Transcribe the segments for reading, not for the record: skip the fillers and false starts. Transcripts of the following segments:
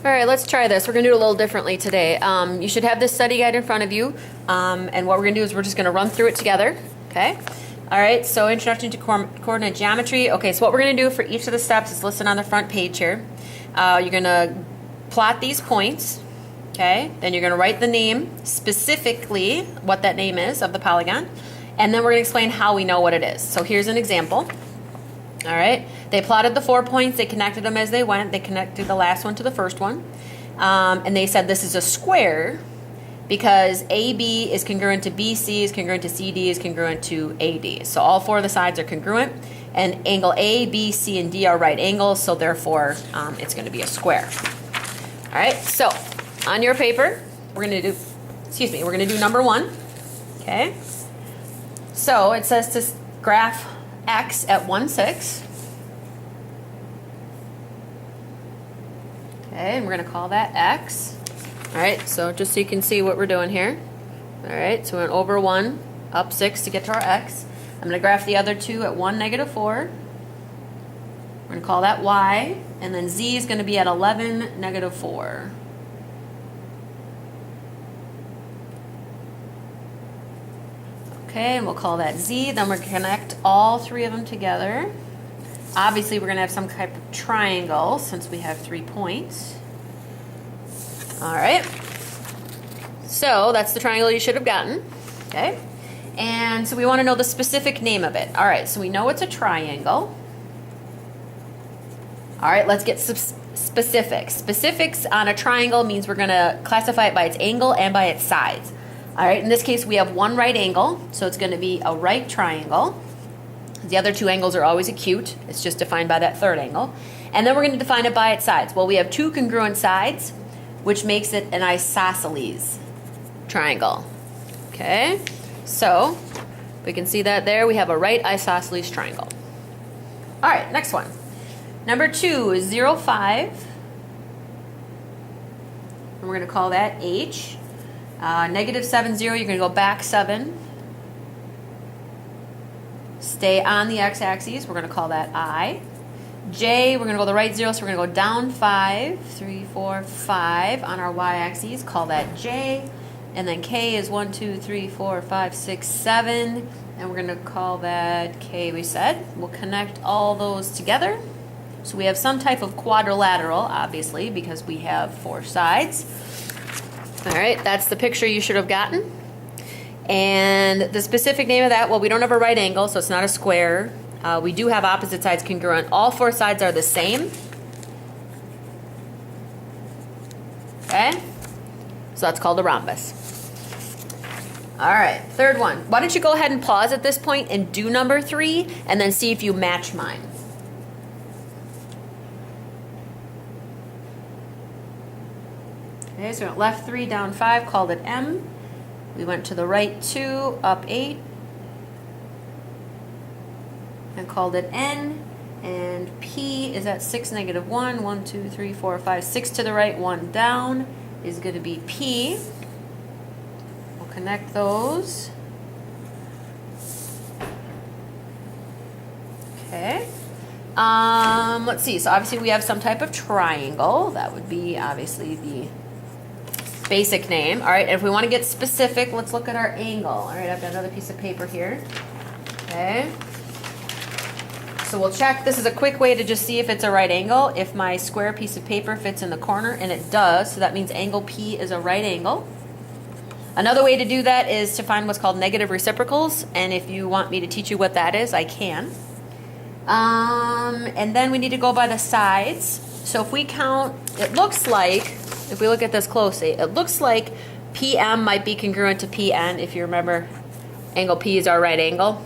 All right, let's try this. We're gonna do it a little differently today. You should have this study guide in front of you. And what we're gonna do is we're just gonna run through it together, okay? All right, so introduction to coordinate geometry. Okay, so what we're gonna do for each of the steps is listed on the front page here. You're gonna plot these points, okay? Then you're gonna write the name, specifically what that name is of the polygon. And then we're gonna explain how we know what it is. So here's an example. All right, they plotted the 4 points, they connected them as they went, they connected the last one to the first one, and they said this is a square because AB is congruent to BC, is congruent to CD, is congruent to AD. So all 4 of the sides are congruent, and angle A, B, C, and D are right angles, so therefore it's going to be a square. All right, so on your paper, we're going to do number 1, okay? So it says to graph X at 1, 6. Okay, and we're going to call that X. All right, so just so you can see what we're doing here. All right, so we went over 1, up 6 to get to our X. I'm going to graph the other 2 at 1, negative 4. We're going to call that Y. And then Z is going to be at 11, negative 4. Okay, and we'll call that Z. Then we're going to connect all 3 of them together. Obviously, we're going to have some type of triangle since we have 3 points. All right. So that's the triangle you should have gotten. Okay. And so we want to know the specific name of it. All right, so we know it's a triangle. All right, let's get some specifics. Specifics on a triangle means we're going to classify it by its angle and by its sides. All right, in this case, we have 1 right angle, so it's going to be a right triangle. The other 2 angles are always acute. It's just defined by that 3rd angle. And then we're going to define it by its sides. Well, we have 2 congruent sides, which makes it an isosceles triangle. Okay, so we can see that there. We have a right isosceles triangle. All right, next one. Number 2 is 0, 5. And we're going to call that H. Negative 7, 0, you're going to go back 7. Stay on the x-axis, we're going to call that I. J, we're going to go the right 0, so we're going to go down 5, 3, 4, 5 on our y-axis, call that J. And then K is 1, 2, 3, 4, 5, 6, 7, and we're going to call that K, we said. We'll connect all those together. So we have some type of quadrilateral, obviously, because we have 4 sides. All right, that's the picture you should have gotten. And the specific name of that, well, we don't have a right angle, so it's not a square. We do have opposite sides congruent. All 4 sides are the same. Okay? So that's called a rhombus. All right, 3rd one. Why don't you go ahead and pause at this point and do number 3, and then see if you match mine. Okay, so we went left 3, down 5, called it M. We went to the right 2, up 8, and called it N. And P is at 6, negative 1. 1, 2, 3, 4, 5, 6 to the right, 1 down is going to be P. We'll connect those. Okay. Let's see. So obviously we have some type of triangle. That would be obviously the basic name. All right, if we want to get specific, let's look at our angle. All right, I've got another piece of paper here. Okay. So we'll check. This is a quick way to just see if it's a right angle. If my square piece of paper fits in the corner, and it does, so that means angle P is a right angle. Another way to do that is to find what's called negative reciprocals, and if you want me to teach you what that is, I can. And then we need to go by the sides. So if we count, it looks like, if we look at this closely, it looks like PM might be congruent to PN. If you remember, angle P is our right angle.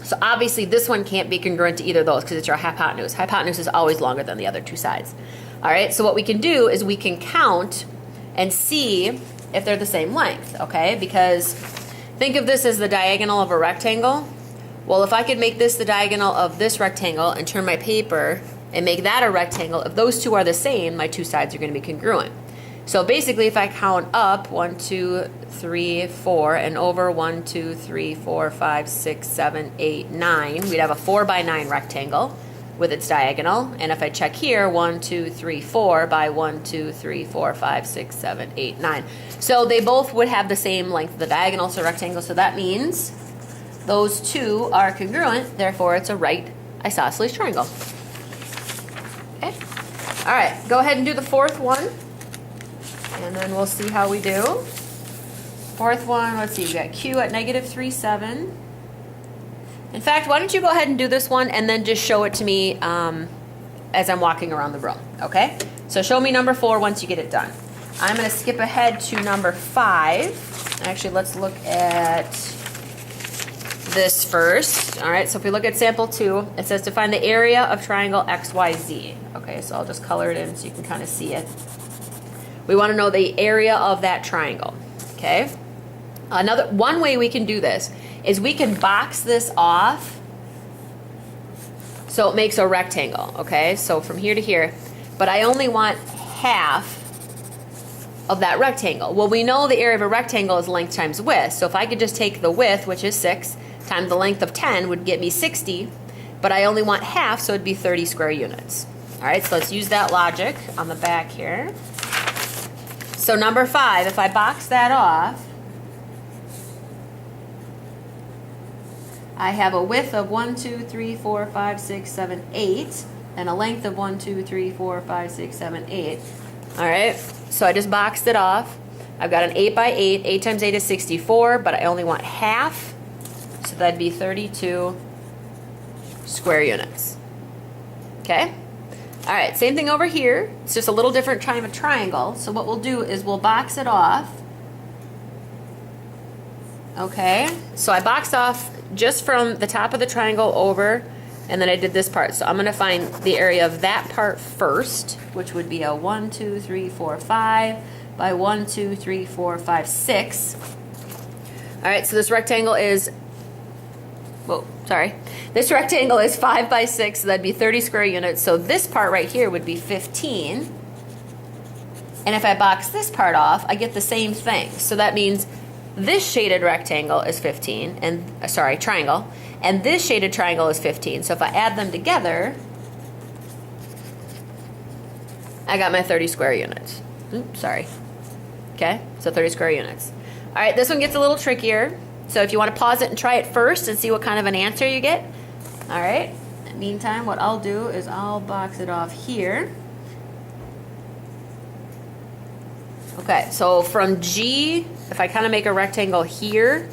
So obviously this one can't be congruent to either of those because it's your hypotenuse. Hypotenuse is always longer than the other 2 sides. All right, so what we can do is we can count and see if they're the same length, okay? Because think of this as the diagonal of a rectangle. Well, if I could make this the diagonal of this rectangle and turn my paper and make that a rectangle, if those 2 are the same, my 2 sides are going to be congruent. So basically, if I count up 1, 2, 3, 4, and over 1, 2, 3, 4, 5, 6, 7, 8, 9, we'd have a 4 by 9 rectangle. with its diagonal. And if I check here, 1, 2, 3, 4 by 1, 2, 3, 4, 5, 6, 7, 8, 9. So they both would have the same length of the diagonal, so rectangle. So that means those two are congruent, therefore it's a right isosceles triangle. Okay. All right, go ahead and do the fourth one, and then we'll see how we do. Fourth one, let's see, we got Q at -3, 7. In fact, why don't you go ahead and do this one and then just show it to me as I'm walking around the room, okay? So show me number 4 once you get it done. I'm gonna skip ahead to number 5. Actually, let's look at this first. All right, so if we look at sample 2, it says to find the area of triangle XYZ. Okay, so I'll just color it in so you can kind of see it. We want to know the area of that triangle, okay? One way we can do this is we can box this off so it makes a rectangle, okay? So from here to here, but I only want half of that rectangle. Well, we know the area of a rectangle is length times width, so if I could just take the width, which is 6, times the length of 10 would get me 60, but I only want half, so it'd be 30 square units. All right, so let's use that logic on the back here. So number 5, if I box that off, I have a width of 1, 2, 3, 4, 5, 6, 7, 8, and a length of 1, 2, 3, 4, 5, 6, 7, 8. All right, so I just boxed it off. I've got an 8 by 8. 8 times 8 is 64, but I only want half. So that'd be 32 square units. Okay? All right, same thing over here. It's just a little different kind of a triangle. So what we'll do is we'll box it off. Okay, so I boxed off just from the top of the triangle over, and then I did this part. So I'm gonna find the area of that part first, which would be a 1, 2, 3, 4, 5 by 1, 2, 3, 4, 5, 6. All right, so this rectangle is, this rectangle is 5 by 6, so that'd be 30 square units. So this part right here would be 15. And if I box this part off, I get the same thing. So that means this shaded rectangle is 15, and triangle, and this shaded triangle is 15. So if I add them together, I got my 30 square units. Oops, sorry. Okay, so 30 square units. All right, this one gets a little trickier. So if you want to pause it and try it first and see what kind of an answer you get. All right, in the meantime, what I'll do is I'll box it off here. Okay, so from G, if I kind of make a rectangle here,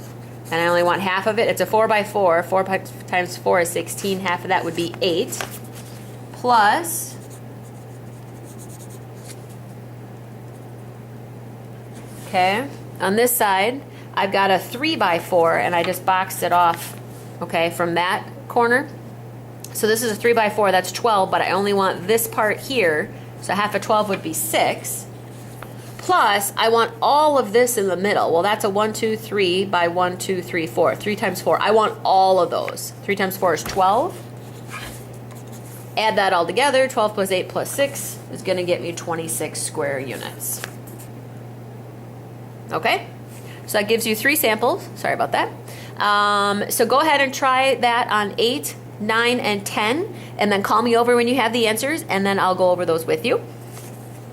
and I only want half of it, it's a 4 by 4. 4 times 4 is 16. Half of that would be 8. Plus, okay, on this side, I've got a 3 by 4, and I just boxed it off, okay, from that corner. So this is a 3 by 4, that's 12, but I only want this part here, so half of 12 would be 6. Plus, I want all of this in the middle. Well, that's a 1, 2, 3 by 1, 2, 3, 4. 3 times 4. I want all of those. 3 times 4 is 12. Add that all together. 12 plus 8 plus 6 is going to get me 26 square units. Okay? So that gives you 3 samples. Sorry about that. So go ahead and try that on 8, 9, and 10. And then call me over when you have the answers, and then I'll go over those with you.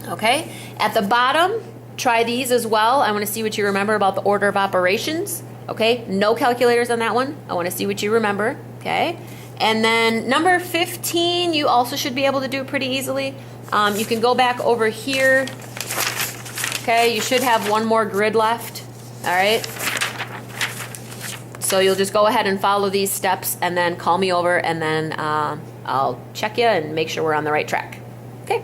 Okay, at the bottom, try these as well. I want to see what you remember about the order of operations. Okay, no calculators on that one. I want to see what you remember. Okay, and then number 15, you also should be able to do pretty easily. You can go back over here. Okay, you should have one more grid left. All right. So you'll just go ahead and follow these steps and then call me over, and then I'll check you and make sure we're on the right track. Okay.